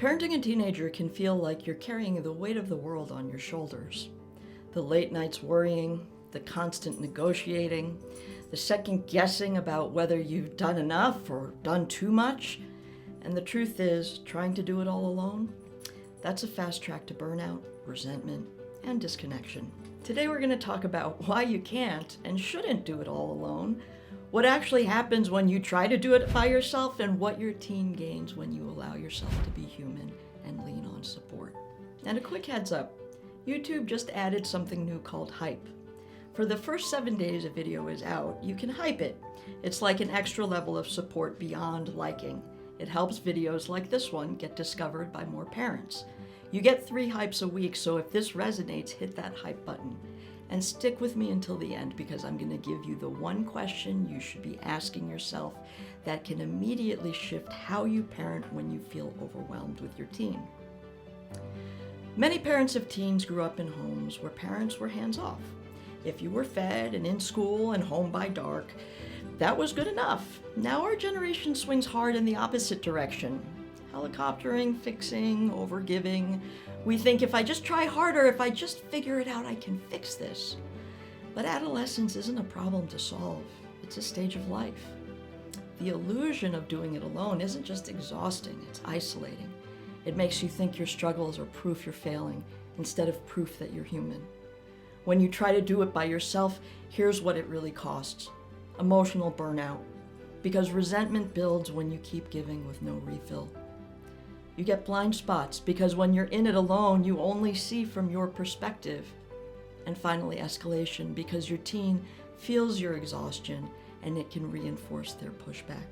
Parenting a teenager can feel like you're carrying the weight of the world on your shoulders. The late nights worrying, the constant negotiating, the second guessing about whether you've done enough or done too much. And the truth is, trying to do it all alone, that's a fast track to burnout, resentment, and disconnection. Today we're going to talk about why you can't and shouldn't do it all alone, what actually happens when you try to do it by yourself, and what your teen gains when you allow yourself to be human and lean on support. And a quick heads up, YouTube just added something new called Hype. For the first 7 days a video is out, you can hype it. It's like an extra level of support beyond liking. It helps videos like this one get discovered by more parents. You get 3 hypes a week, so if this resonates, hit that hype button. And stick with me until the end, because I'm going to give you the one question you should be asking yourself that can immediately shift how you parent when you feel overwhelmed with your teen. Many parents of teens grew up in homes where parents were hands-off. If you were fed and in school and home by dark, that was good enough. Now our generation swings hard in the opposite direction. Helicoptering, fixing, overgiving. We think if I just try harder, if I just figure it out, I can fix this. But adolescence isn't a problem to solve. It's a stage of life. The illusion of doing it alone isn't just exhausting, it's isolating. It makes you think your struggles are proof you're failing instead of proof that you're human. When you try to do it by yourself, here's what it really costs. Emotional burnout, because resentment builds when you keep giving with no refill. You get blind spots because when you're in it alone, you only see from your perspective. And finally, escalation, because your teen feels your exhaustion and it can reinforce their pushback.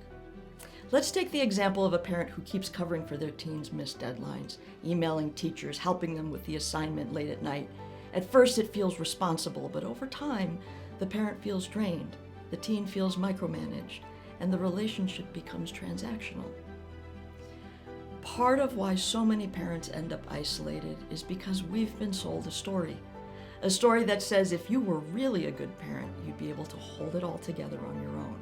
Let's take the example of a parent who keeps covering for their teen's missed deadlines, emailing teachers, helping them with the assignment late at night. At first, it feels responsible, but over time, the parent feels drained, the teen feels micromanaged, and the relationship becomes transactional. Part of why so many parents end up isolated is because we've been sold a story that says if you were really a good parent, you'd be able to hold it all together on your own.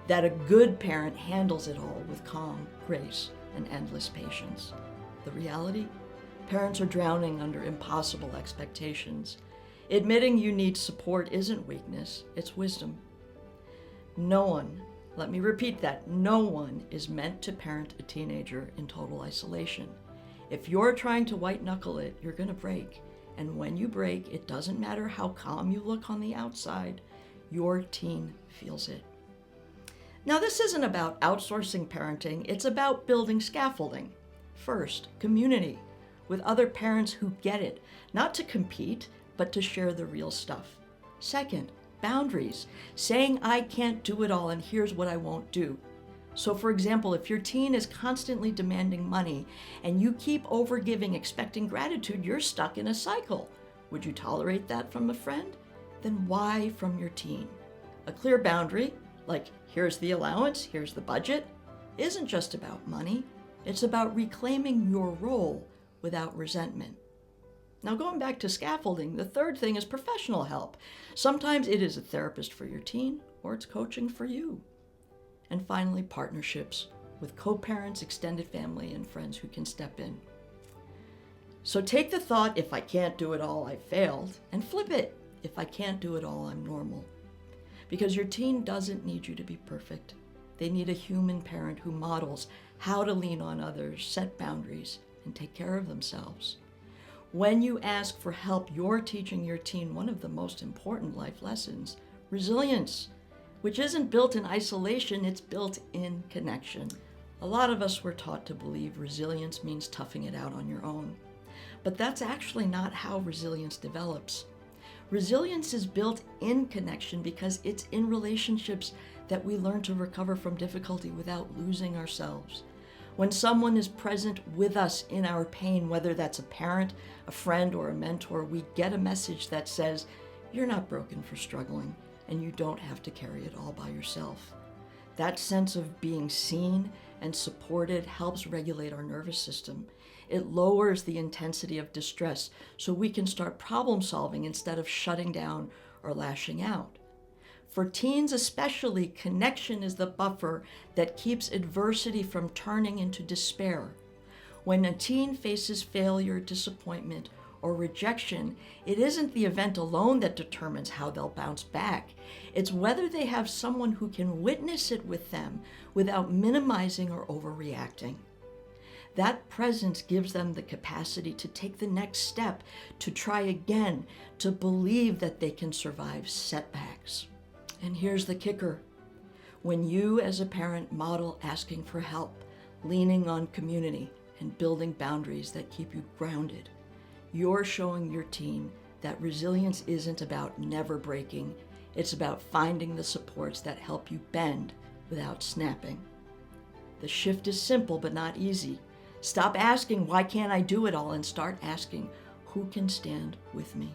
That a good parent handles it all with calm, grace, and endless patience. The reality? Parents are drowning under impossible expectations. Admitting you need support isn't weakness, it's wisdom. No one, let me repeat that, no one is meant to parent a teenager in total isolation. If you're trying to white knuckle it, you're gonna break. And when you break, it doesn't matter how calm you look on the outside, your teen feels it. Now, this isn't about outsourcing parenting, it's about building scaffolding. First, community, with other parents who get it, not to compete, but to share the real stuff. Second, boundaries, saying I can't do it all and here's what I won't do. So for example, if your teen is constantly demanding money and you keep overgiving expecting gratitude, you're stuck in a cycle. Would you tolerate that from a friend? Then why from your teen? A clear boundary, like here's the allowance, here's the budget, isn't just about money. It's about reclaiming your role without resentment. Now, going back to scaffolding, the third thing is professional help. Sometimes it is a therapist for your teen, or it's coaching for you. And finally, partnerships with co-parents, extended family, and friends who can step in. So take the thought, if I can't do it all, I failed, and flip it. If I can't do it all, I'm normal. Because your teen doesn't need you to be perfect. They need a human parent who models how to lean on others, set boundaries, and take care of themselves. When you ask for help, you're teaching your teen one of the most important life lessons, resilience, which isn't built in isolation, it's built in connection. A lot of us were taught to believe resilience means toughing it out on your own. But that's actually not how resilience develops. Resilience is built in connection because it's in relationships that we learn to recover from difficulty without losing ourselves. When someone is present with us in our pain, whether that's a parent, a friend, or a mentor, we get a message that says, you're not broken for struggling, and you don't have to carry it all by yourself. That sense of being seen and supported helps regulate our nervous system. It lowers the intensity of distress so we can start problem solving instead of shutting down or lashing out. For teens especially, connection is the buffer that keeps adversity from turning into despair. When a teen faces failure, disappointment, or rejection, it isn't the event alone that determines how they'll bounce back. It's whether they have someone who can witness it with them without minimizing or overreacting. That presence gives them the capacity to take the next step, to try again, to believe that they can survive setbacks. And here's the kicker. When you as a parent model asking for help, leaning on community, and building boundaries that keep you grounded, you're showing your teen that resilience isn't about never breaking. It's about finding the supports that help you bend without snapping. The shift is simple but not easy. Stop asking, why can't I do it all? And start asking, who can stand with me?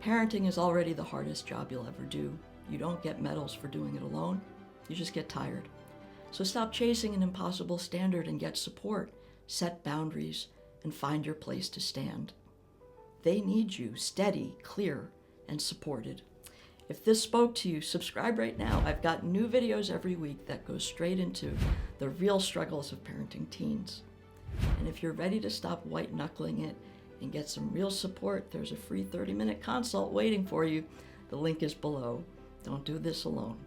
Parenting is already the hardest job you'll ever do. You don't get medals for doing it alone. You just get tired. So stop chasing an impossible standard and get support. Set boundaries and find your place to stand. They need you steady, clear, and supported. If this spoke to you, subscribe right now. I've got new videos every week that go straight into the real struggles of parenting teens. And if you're ready to stop white knuckling it and get some real support, there's a free 30-minute consult waiting for you. The link is below. Don't do this alone.